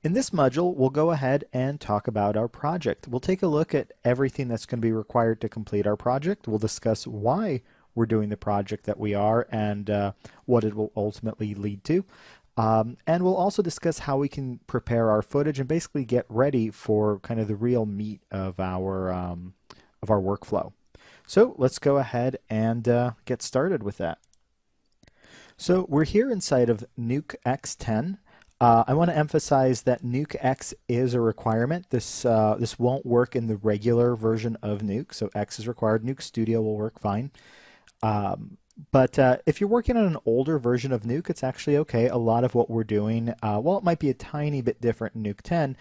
In this module, we'll go ahead and talk about our project. We'll take a look at everything that's going to be required to complete our project. We'll discuss why we're doing the project that we are and what it will ultimately lead to. And we'll also discuss how we can prepare our footage and basically get ready for kind of the real meat of our workflow. So let's go ahead and get started with that. So we're here inside of Nuke X10. I want to emphasize that Nuke X is a requirement. This won't work in the regular version of Nuke, so X is required. Nuke Studio will work fine. But if you're working on an older version of Nuke, it's actually okay. A lot of what we're doing, while it might be a tiny bit different in Nuke 10,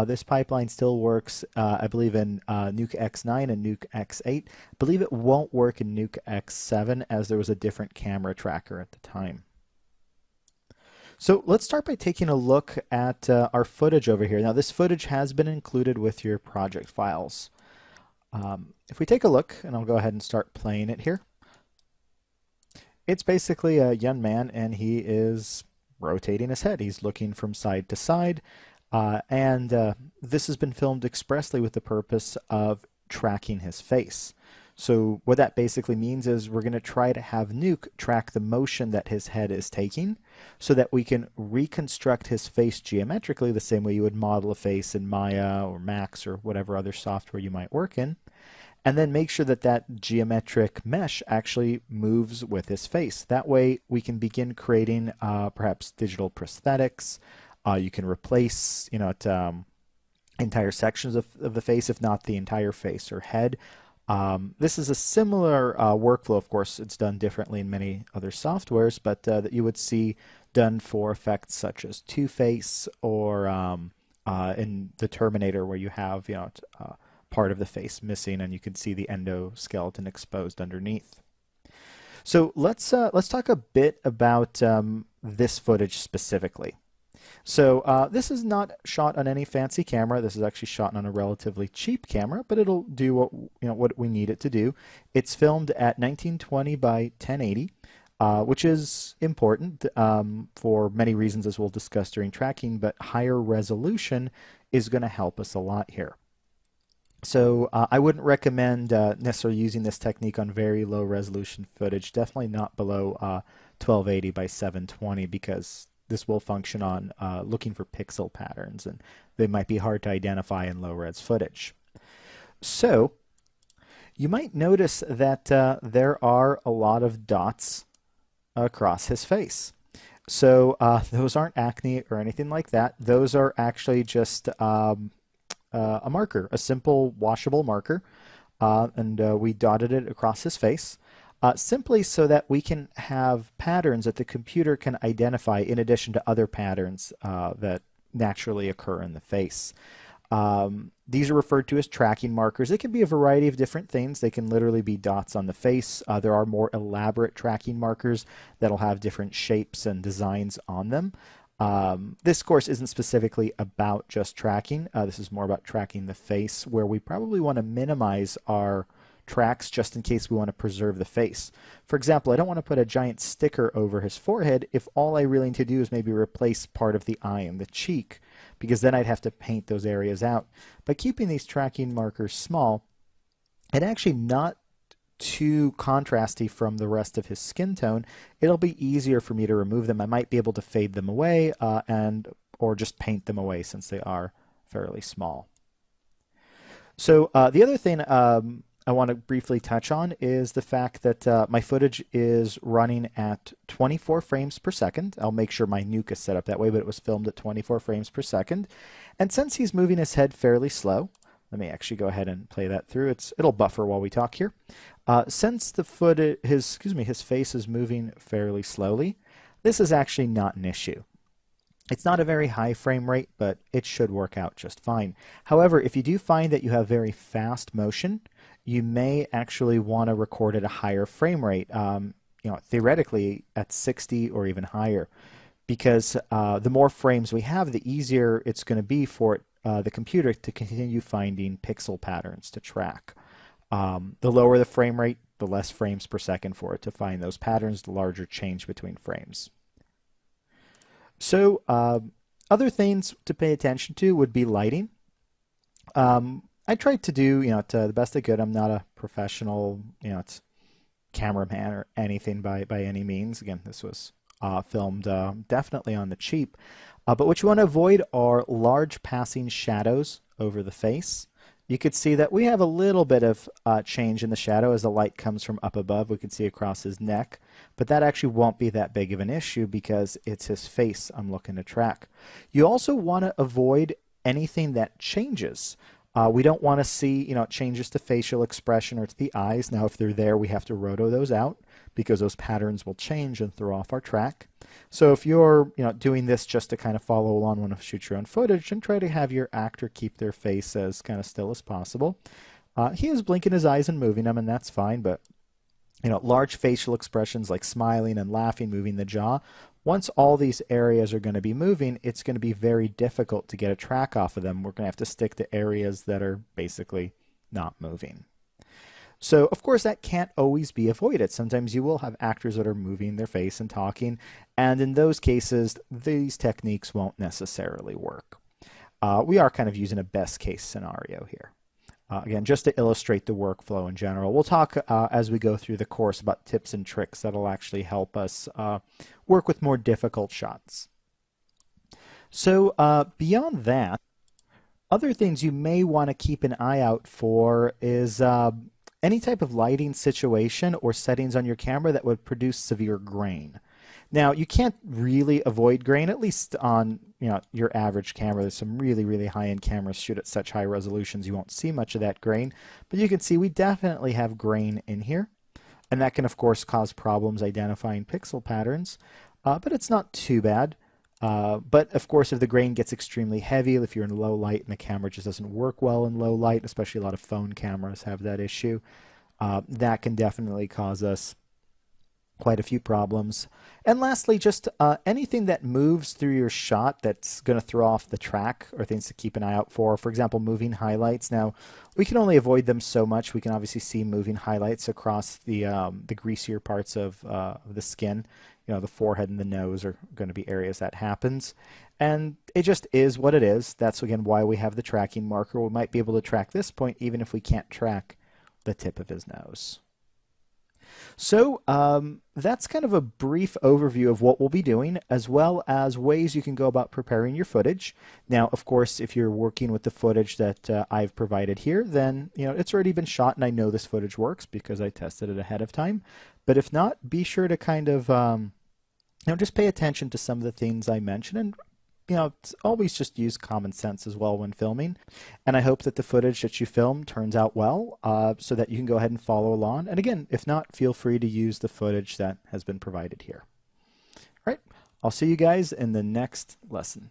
this pipeline still works, I believe, in Nuke X9 and Nuke X8. I believe it won't work in Nuke X7 as there was a different camera tracker at the time. So let's start by taking a look at our footage over here. Now this footage has been included with your project files. If we take a look, and I'll go ahead and start playing it here, it's basically a young man and he is rotating his head. He's looking from side to side, and this has been filmed expressly with the purpose of tracking his face. So what that basically means is we're going to try to have Nuke track the motion that his head is taking so that we can reconstruct his face geometrically the same way you would model a face in Maya or Max or whatever other software you might work in, and then make sure that that geometric mesh actually moves with his face. That way we can begin creating perhaps digital prosthetics. You can replace entire sections of the face, if not the entire face or head. This is a similar workflow. Of course, it's done differently in many other softwares, but that you would see done for effects such as Two-Face or in the Terminator, where you have part of the face missing and you can see the endoskeleton exposed underneath. So let's talk a bit about this footage specifically. So this is not shot on any fancy camera. This is actually shot on a relatively cheap camera, but it'll do what we need it to do. It's filmed at 1920 by 1080, which is important for many reasons, as we'll discuss during tracking, but higher resolution is going to help us a lot here. So I wouldn't recommend necessarily using this technique on very low resolution footage, definitely not below 1280 by 720, because this will function on looking for pixel patterns, and they might be hard to identify in low-res footage. So you might notice that there are a lot of dots across his face. So those aren't acne or anything like that. Those are actually just a marker, a simple washable marker, and we dotted it across his face. Simply so that we can have patterns that the computer can identify in addition to other patterns that naturally occur in the face. These are referred to as tracking markers. They can be a variety of different things. They can literally be dots on the face. There are more elaborate tracking markers that'll have different shapes and designs on them. This course isn't specifically about just tracking. This is more about tracking the face, where we probably want to minimize our tracks just in case we want to preserve the face. For example, I don't want to put a giant sticker over his forehead if all I really need to do is maybe replace part of the eye and the cheek, because then I'd have to paint those areas out. By keeping these tracking markers small and actually not too contrasty from the rest of his skin tone, it'll be easier for me to remove them. I might be able to fade them away or just paint them away since they are fairly small. So the other thing I want to briefly touch on is the fact that my footage is running at 24 frames per second. I'll make sure my Nuke is set up that way, but it was filmed at 24 frames per second. And since he's moving his head fairly slow, let me actually go ahead and play that through. It'll buffer while we talk here. Since the his face is moving fairly slowly, this is actually not an issue. It's not a very high frame rate, but it should work out just fine. However, if you do find that you have very fast motion, you may actually want to record at a higher frame rate, theoretically at 60 or even higher, because the more frames we have, the easier it's going to be for the computer to continue finding pixel patterns to track. The lower the frame rate, the less frames per second for it to find those patterns, the larger change between frames. So Other things to pay attention to would be lighting. I tried to do, to the best I could. I'm not a professional, it's cameraman or anything by any means. Again, this was filmed definitely on the cheap. But what you want to avoid are large passing shadows over the face. You could see that we have a little bit of change in the shadow as the light comes from up above. We can see across his neck, but that actually won't be that big of an issue because it's his face I'm looking to track. You also want to avoid anything that changes. We don't want to see, changes to facial expression or to the eyes. Now, if they're there, we have to roto those out because those patterns will change and throw off our track. So if you're, doing this just to kind of follow along when you shoot your own footage, and try to have your actor keep their face as kind of still as possible. He is blinking his eyes and moving them, and that's fine, but large facial expressions like smiling and laughing, moving the jaw. Once all these areas are going to be moving, it's going to be very difficult to get a track off of them. We're going to have to stick to areas that are basically not moving. So, of course, that can't always be avoided. Sometimes you will have actors that are moving their face and talking, and in those cases, these techniques won't necessarily work. We are kind of using a best case scenario here. Again, just to illustrate the workflow in general. We'll talk as we go through the course about tips and tricks that'll actually help us work with more difficult shots. So beyond that, other things you may want to keep an eye out for is any type of lighting situation or settings on your camera that would produce severe grain. Now, you can't really avoid grain, at least on your average camera. There's some really, really high-end cameras shoot at such high resolutions you won't see much of that grain. But you can see we definitely have grain in here. And that can, of course, cause problems identifying pixel patterns. But it's not too bad. But, of course, if the grain gets extremely heavy, if you're in low light and the camera just doesn't work well in low light, especially a lot of phone cameras have that issue, that can definitely cause us quite a few problems. And lastly, just anything that moves through your shot that's going to throw off the track or things to keep an eye out for. For example, moving highlights. Now, we can only avoid them so much. We can obviously see moving highlights across the greasier parts of the skin. The forehead and the nose are going to be areas that happens. And it just is what it is. That's, again, why we have the tracking marker. We might be able to track this point even if we can't track the tip of his nose. So that's kind of a brief overview of what we'll be doing, as well as ways you can go about preparing your footage. Now, of course, if you're working with the footage that I've provided here, then it's already been shot and I know this footage works because I tested it ahead of time. But if not, be sure to kind of just pay attention to some of the things I mentioned, and always just use common sense as well when filming. And I hope that the footage that you film turns out well so that you can go ahead and follow along. And again, if not, feel free to use the footage that has been provided here. All right, I'll see you guys in the next lesson.